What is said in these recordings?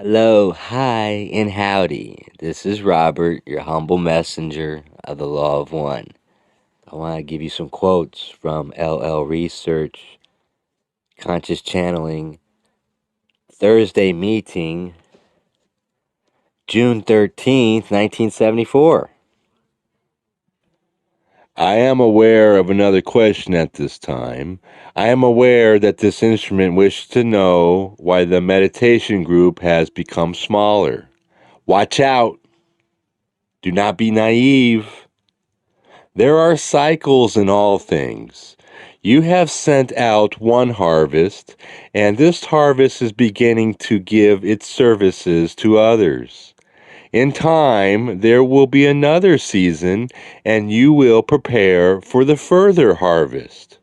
Hello, hi, and howdy. This is Robert, your humble messenger of the Law of One. I want to give you some quotes from LL Research, Conscious Channeling, Thursday Meeting, June 13th, 1974. I am aware of another question at this time. I am aware that this instrument wishes to know why the meditation group has become smaller. Watch out. Do not be naive. There are cycles in all things. You have sent out one harvest, and this harvest is beginning to give its services to others. In time, there will be another season, and you will prepare for the further harvest.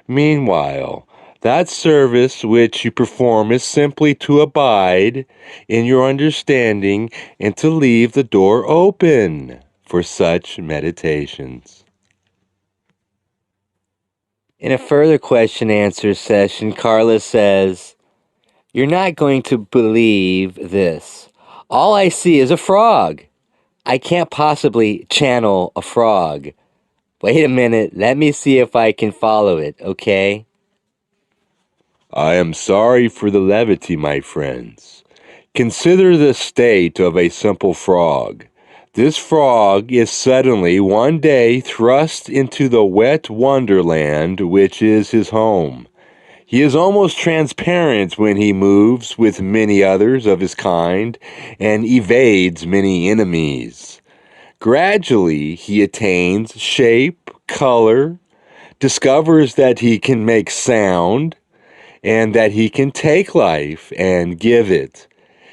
Meanwhile, that service which you perform is simply to abide in your understanding and to leave the door open for such meditations. In a further question answer session, Carla says, "You're not going to believe this. All I see is a frog. I can't possibly channel a frog. Wait a minute, let me see if I can follow it, okay?" I am sorry for the levity, my friends. Consider the state of a simple frog. This frog is suddenly one day thrust into the wet wonderland which is his home. He is almost transparent when he moves with many others of his kind and evades many enemies. Gradually, he attains shape, color, discovers that he can make sound, and that he can take life and give it.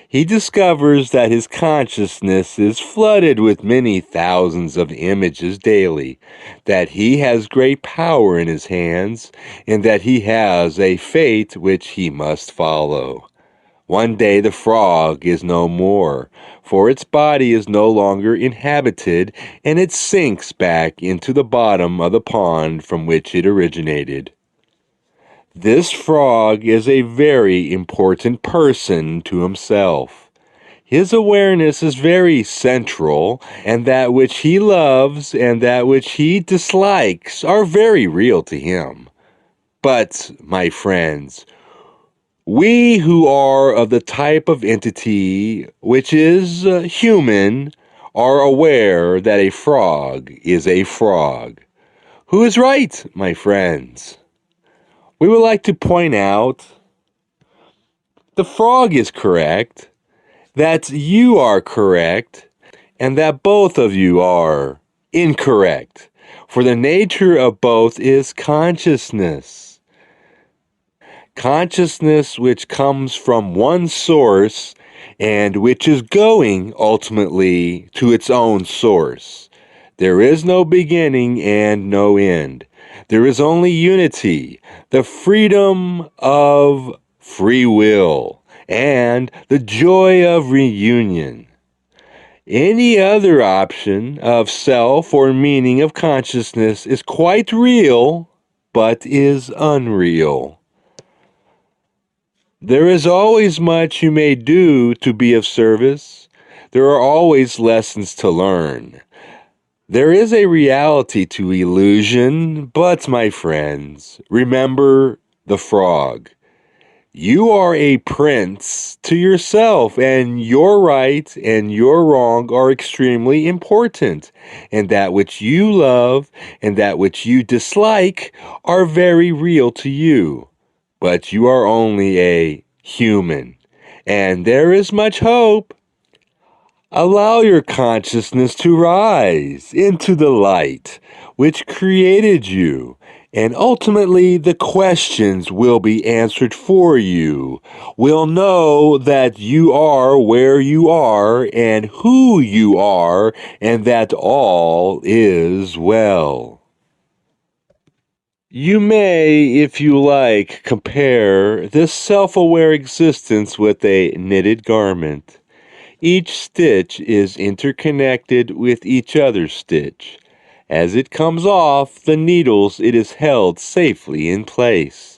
He discovers that his consciousness is flooded with many thousands of images daily, that he has great power in his hands, and that he has a fate which he must follow. One day the frog is no more, for its body is no longer inhabited, and it sinks back into the bottom of the pond from which it originated. This frog is a very important person to himself. His awareness is very central, and that which he loves and that which he dislikes are very real to him. But, my friends, we who are of the type of entity which is human are aware that a frog is a frog. Who is right, my friends? We would like to point out the frog is correct, that you are correct, and that both of you are incorrect. For the nature of both is consciousness. Consciousness which comes from one source and which is going ultimately to its own source. There is no beginning and no end. There is only unity, the freedom of free will, and the joy of reunion. Any other option of self or meaning of consciousness is quite real, but is unreal. There is always much you may do to be of service. There are always lessons to learn. There is a reality to illusion, but my friends, remember the frog. You are a prince to yourself, and your right and your wrong are extremely important. And that which you love and that which you dislike are very real to you. But you are only a human, and there is much hope. Allow your consciousness to rise into the light which created you, and ultimately the questions will be answered for you. We'll know that you are where you are and who you are, and that all is well. You may, if you like, compare this self-aware existence with a knitted garment. Each stitch is interconnected with each other stitch. As it comes off the needles, it is held safely in place.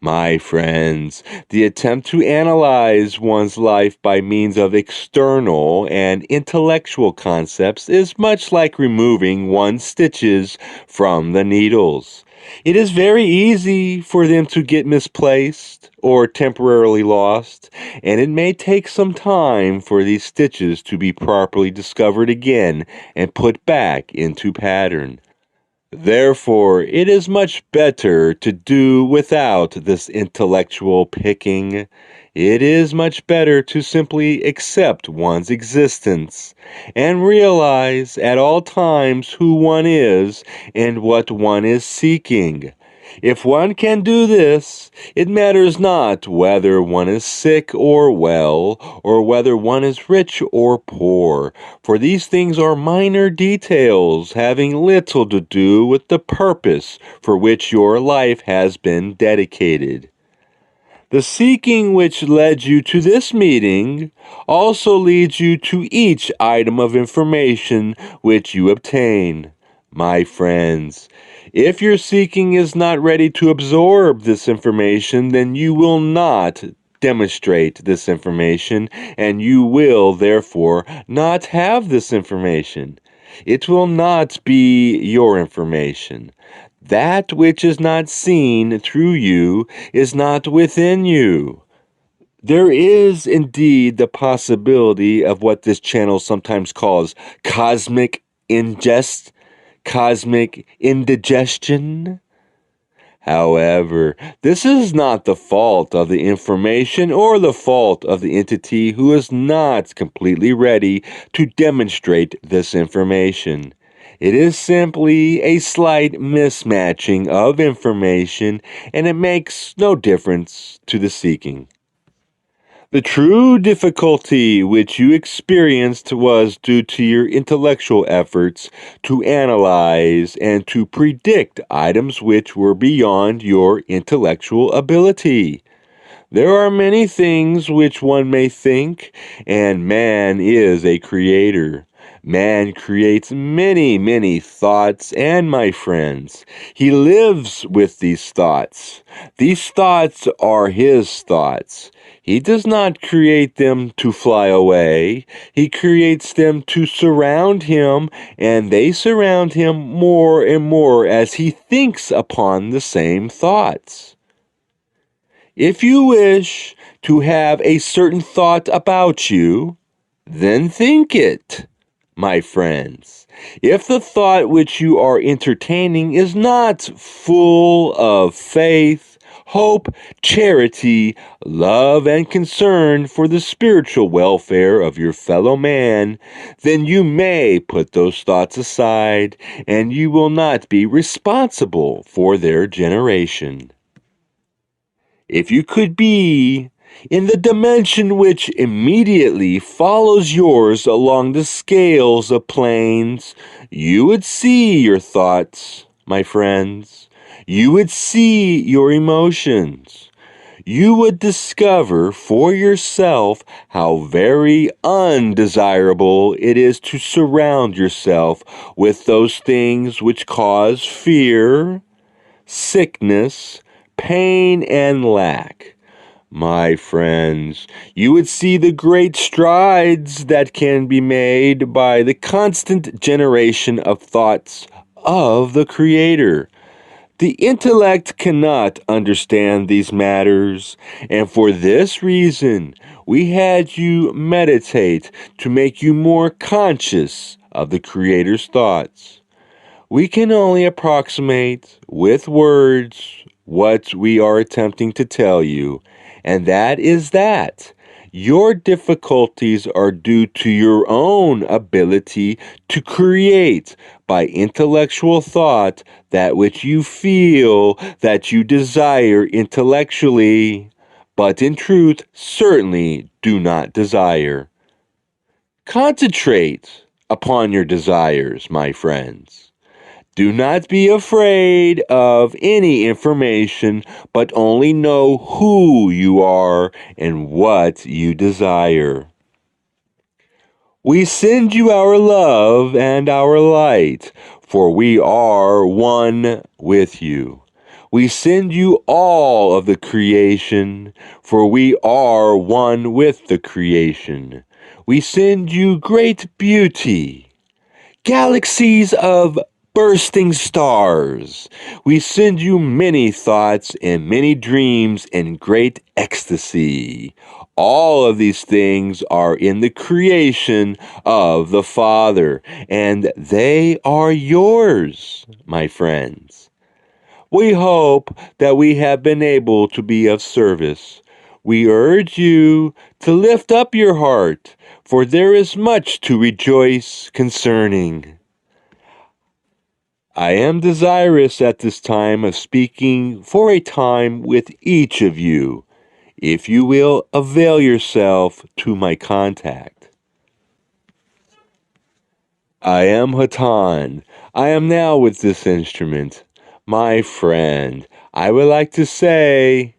My friends, the attempt to analyze one's life by means of external and intellectual concepts is much like removing one's stitches from the needles. It is very easy for them to get misplaced or temporarily lost, and it may take some time for these stitches to be properly discovered again and put back into pattern. Therefore, it is much better to do without this intellectual picking. It is much better to simply accept one's existence and realize at all times who one is and what one is seeking. If one can do this, it matters not whether one is sick or well, or whether one is rich or poor, for these things are minor details having little to do with the purpose for which your life has been dedicated. The seeking which led you to this meeting also leads you to each item of information which you obtain. My friends, if your seeking is not ready to absorb this information, then you will not demonstrate this information, and you will therefore not have this information. It will not be your information. That which is not seen through you is not within you. There is indeed the possibility of what this channel sometimes calls cosmic ingest, cosmic indigestion. However, this is not the fault of the information or the fault of the entity who is not completely ready to demonstrate this information. It is simply a slight mismatching of information, and it makes no difference to the seeking. The true difficulty which you experienced was due to your intellectual efforts to analyze and to predict items which were beyond your intellectual ability. There are many things which one may think, and man is a creator. Man creates many, many thoughts, and my friends, he lives with these thoughts. These thoughts are his thoughts. He does not create them to fly away. He creates them to surround him, and they surround him more and more as he thinks upon the same thoughts. If you wish to have a certain thought about you, then think it, my friends. If the thought which you are entertaining is not full of faith, hope, charity, love, and concern for the spiritual welfare of your fellow man, then you may put those thoughts aside, and you will not be responsible for their generation. If you could be in the dimension which immediately follows yours along the scales of planes, you would see your thoughts, my friends. You would see your emotions. You would discover for yourself how very undesirable it is to surround yourself with those things which cause fear, sickness, pain, and lack. My friends, you would see the great strides that can be made by the constant generation of thoughts of the Creator. The intellect cannot understand these matters, and for this reason, we had you meditate to make you more conscious of the Creator's thoughts. We can only approximate with words what we are attempting to tell you, and that is that your difficulties are due to your own ability to create by intellectual thought that which you feel that you desire intellectually, but in truth certainly do not desire. Concentrate upon your desires, my friends. Do not be afraid of any information, but only know who you are and what you desire. We send you our love and our light, for we are one with you. We send you all of the creation, for we are one with the creation. We send you great beauty, galaxies of bursting stars. We send you many thoughts and many dreams and great ecstasy. All of these things are in the creation of the Father, and they are yours, my friends. We hope that we have been able to be of service. We urge you to lift up your heart, for there is much to rejoice concerning. I am desirous at this time of speaking for a time with each of you, if you will avail yourself to my contact. I am Hatonn. I am now with this instrument. My friend, I would like to say,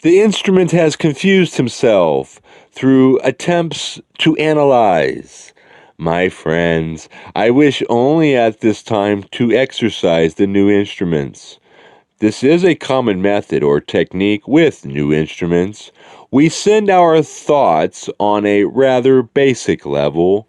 the instrument has confused himself through attempts to analyze. My friends, I wish only at this time to exercise the new instruments. This is a common method or technique with new instruments. We send our thoughts on a rather basic level.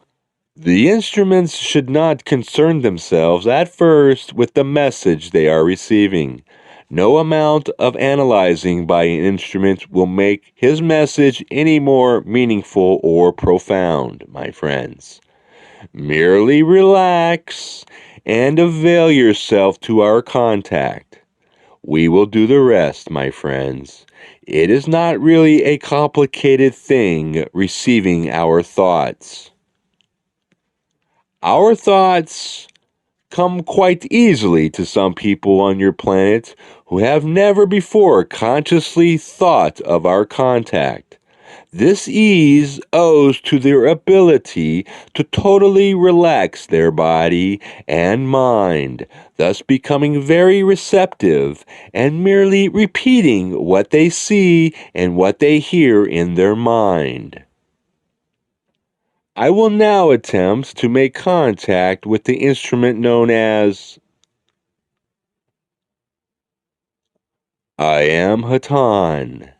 The instruments should not concern themselves at first with the message they are receiving. No amount of analyzing by an instrument will make his message any more meaningful or profound, my friends. Merely relax and avail yourself to our contact. We will do the rest, my friends. It is not really a complicated thing receiving our thoughts. Our thoughts come quite easily to some people on your planet who have never before consciously thought of our contact. This ease owes to their ability to totally relax their body and mind, thus becoming very receptive and merely repeating what they see and what they hear in their mind. I will now attempt to make contact with the instrument known as I am Hatonn.